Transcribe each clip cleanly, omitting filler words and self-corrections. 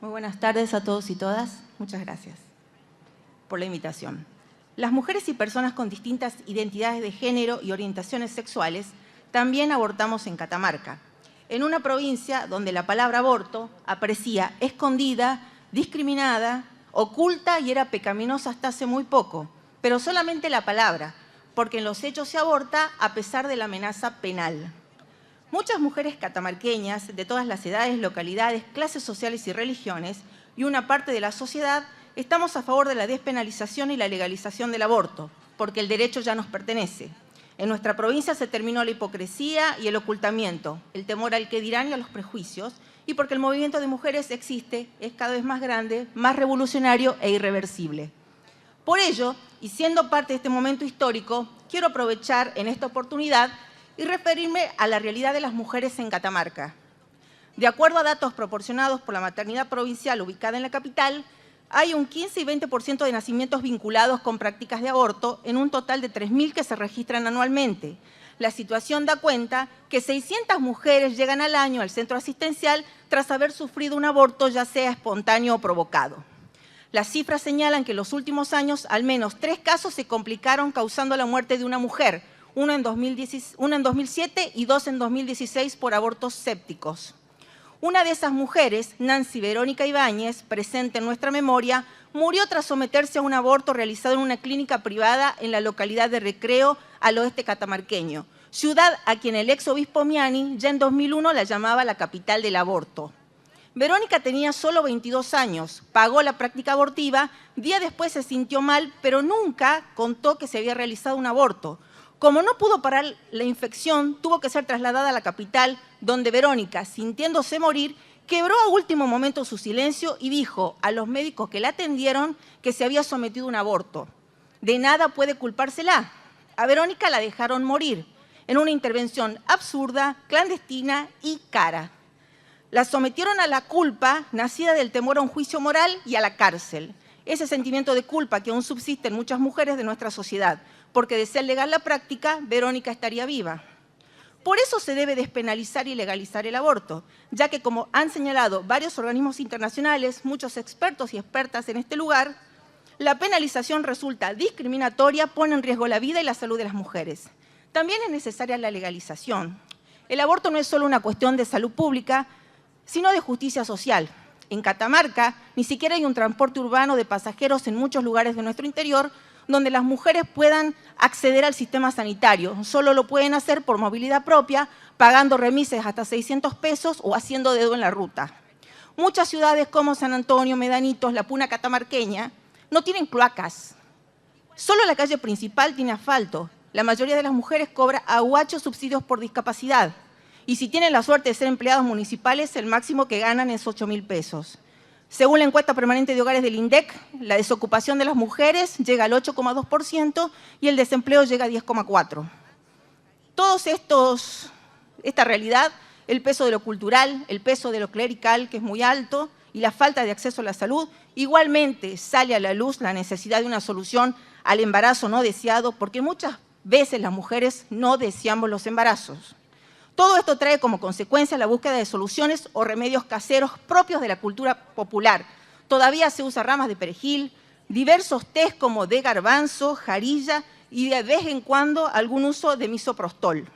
Muy buenas tardes a todos y todas. Muchas gracias por la invitación. Las mujeres y personas con distintas identidades de género y orientaciones sexuales también abortamos en Catamarca, en una provincia donde la palabra aborto aparecía escondida, discriminada, oculta y era pecaminosa hasta hace muy poco, pero solamente la palabra, porque en los hechos se aborta a pesar de la amenaza penal. Muchas mujeres catamarqueñas de todas las edades, localidades, clases sociales y religiones, y una parte de la sociedad, estamos a favor de la despenalización y la legalización del aborto, porque el derecho ya nos pertenece. En nuestra provincia se terminó la hipocresía y el ocultamiento, el temor al qué dirán y a los prejuicios, y porque el movimiento de mujeres existe, es cada vez más grande, más revolucionario e irreversible. Por ello, y siendo parte de este momento histórico, quiero aprovechar en esta oportunidad y referirme a la realidad de las mujeres en Catamarca. De acuerdo a datos proporcionados por la maternidad provincial ubicada en la capital, hay un 15 y 20% de nacimientos vinculados con prácticas de aborto en un total de 3.000 que se registran anualmente. La situación da cuenta que 600 mujeres llegan al año al centro asistencial tras haber sufrido un aborto, ya sea espontáneo o provocado. Las cifras señalan que en los últimos años al menos 3 casos se complicaron causando la muerte de una mujer, uno en 2007 y 2 en 2016 por abortos sépticos. Una de esas mujeres, Nancy Verónica Ibáñez, presente en nuestra memoria, murió tras someterse a un aborto realizado en una clínica privada en la localidad de Recreo, al oeste catamarqueño, ciudad a quien el exobispo Miani ya en 2001 la llamaba la capital del aborto. Verónica tenía solo 22 años, pagó la práctica abortiva, día después se sintió mal, pero nunca contó que se había realizado un aborto. Como no pudo parar la infección, tuvo que ser trasladada a la capital, donde Verónica, sintiéndose morir, quebró a último momento su silencio y dijo a los médicos que la atendieron que se había sometido a un aborto. De nada puede culpársela. A Verónica la dejaron morir en una intervención absurda, clandestina y cara. La sometieron a la culpa nacida del temor a un juicio moral y a la cárcel. Ese sentimiento de culpa que aún subsiste en muchas mujeres de nuestra sociedad, porque de ser legal la práctica, Verónica estaría viva. Por eso se debe despenalizar y legalizar el aborto, ya que como han señalado varios organismos internacionales, muchos expertos y expertas en este lugar, la penalización resulta discriminatoria, pone en riesgo la vida y la salud de las mujeres. También es necesaria la legalización. El aborto no es solo una cuestión de salud pública, sino de justicia social. En Catamarca ni siquiera hay un transporte urbano de pasajeros en muchos lugares de nuestro interior donde las mujeres puedan acceder al sistema sanitario. Solo lo pueden hacer por movilidad propia, pagando remises hasta 600 pesos o haciendo dedo en la ruta. Muchas ciudades como San Antonio, Medanitos, la Puna catamarqueña, no tienen cloacas. Solo la calle principal tiene asfalto. La mayoría de las mujeres cobra aguachos subsidios por discapacidad. Y si tienen la suerte de ser empleados municipales, el máximo que ganan es 8.000 pesos. Según la encuesta permanente de hogares del INDEC, la desocupación de las mujeres llega al 8,2% y el desempleo llega a 10,4%. Esta realidad, el peso de lo cultural, el peso de lo clerical, que es muy alto, y la falta de acceso a la salud, igualmente sale a la luz la necesidad de una solución al embarazo no deseado, porque muchas veces las mujeres no deseamos los embarazos. Todo esto trae como consecuencia la búsqueda de soluciones o remedios caseros propios de la cultura popular. Todavía se usa ramas de perejil, diversos tés como de garbanzo, jarilla y de vez en cuando algún uso de misoprostol.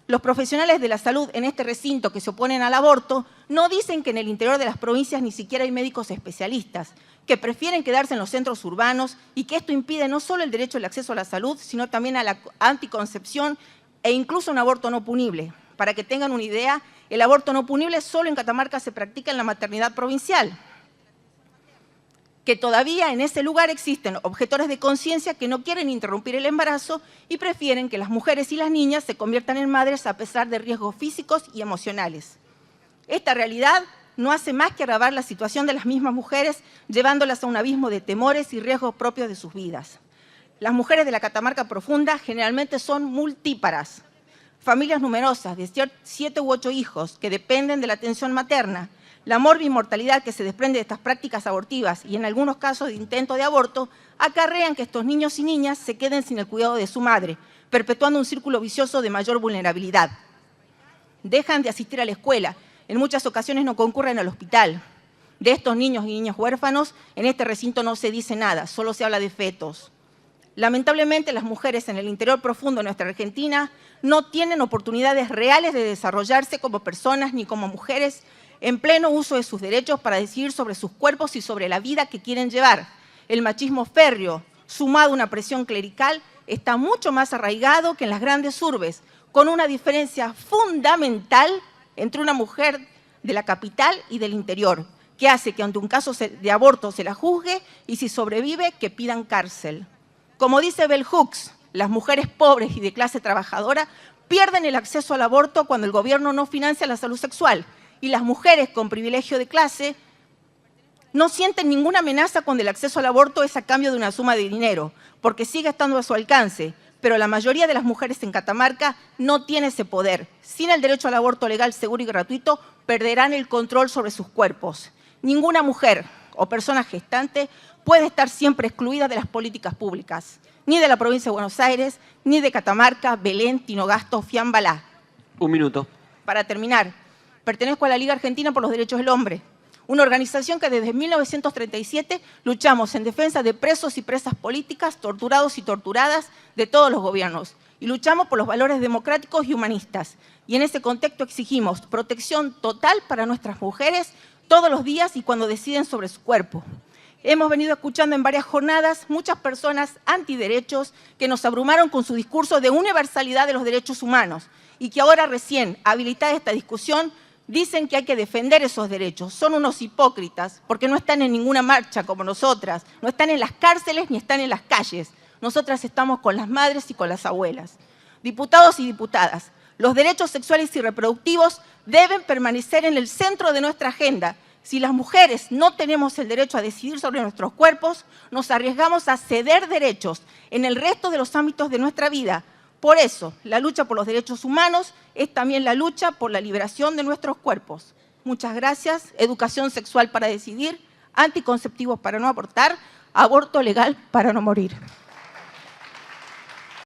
Los profesionales de la salud en este recinto que se oponen al aborto no dicen que en el interior de las provincias ni siquiera hay médicos especialistas, que prefieren quedarse en los centros urbanos y que esto impide no solo el derecho al acceso a la salud, sino también a la anticoncepción e incluso un aborto no punible. Para que tengan una idea, el aborto no punible solo en Catamarca se practica en la maternidad provincial, que todavía en ese lugar existen objetores de conciencia que no quieren interrumpir el embarazo y prefieren que las mujeres y las niñas se conviertan en madres a pesar de riesgos físicos y emocionales. Esta realidad no hace más que agravar la situación de las mismas mujeres, llevándolas a un abismo de temores y riesgos propios de sus vidas. Las mujeres de la Catamarca profunda generalmente son multíparas, familias numerosas de 7 u 8 hijos que dependen de la atención materna. La morbimortalidad que se desprende de estas prácticas abortivas y en algunos casos de intento de aborto acarrean que estos niños y niñas se queden sin el cuidado de su madre, perpetuando un círculo vicioso de mayor vulnerabilidad. Dejan de asistir a la escuela, en muchas ocasiones no concurren al hospital. De estos niños y niñas huérfanos, en este recinto no se dice nada, solo se habla de fetos. Lamentablemente, las mujeres en el interior profundo de nuestra Argentina no tienen oportunidades reales de desarrollarse como personas ni como mujeres en pleno uso de sus derechos para decidir sobre sus cuerpos y sobre la vida que quieren llevar. El machismo férreo, sumado a una presión clerical, está mucho más arraigado que en las grandes urbes, con una diferencia fundamental entre una mujer de la capital y del interior, que hace que ante un caso de aborto se la juzgue y si sobrevive que pidan cárcel. Como dice Bell Hooks, las mujeres pobres y de clase trabajadora pierden el acceso al aborto cuando el gobierno no financia la salud sexual y las mujeres con privilegio de clase no sienten ninguna amenaza cuando el acceso al aborto es a cambio de una suma de dinero, porque sigue estando a su alcance, pero la mayoría de las mujeres en Catamarca no tiene ese poder. Sin el derecho al aborto legal, seguro y gratuito, perderán el control sobre sus cuerpos. Ninguna mujer o persona gestante puede estar siempre excluida de las políticas públicas, ni de la provincia de Buenos Aires, ni de Catamarca, Belén, Tinogasta, Fiambalá. Un minuto. Para terminar, pertenezco a la Liga Argentina por los Derechos del Hombre, una organización que desde 1937 luchamos en defensa de presos y presas políticas, torturados y torturadas de todos los gobiernos, y luchamos por los valores democráticos y humanistas. Y en ese contexto exigimos protección total para nuestras mujeres todos los días y cuando deciden sobre su cuerpo. Hemos venido escuchando en varias jornadas muchas personas antiderechos que nos abrumaron con su discurso de universalidad de los derechos humanos y que ahora recién, habilitada esta discusión, dicen que hay que defender esos derechos. Son unos hipócritas porque no están en ninguna marcha como nosotras, no están en las cárceles ni están en las calles. Nosotras estamos con las madres y con las abuelas. Diputados y diputadas, los derechos sexuales y reproductivos deben permanecer en el centro de nuestra agenda. Si las mujeres no tenemos el derecho a decidir sobre nuestros cuerpos, nos arriesgamos a ceder derechos en el resto de los ámbitos de nuestra vida. Por eso, la lucha por los derechos humanos es también la lucha por la liberación de nuestros cuerpos. Muchas gracias. Educación sexual para decidir, anticonceptivos para no abortar, aborto legal para no morir.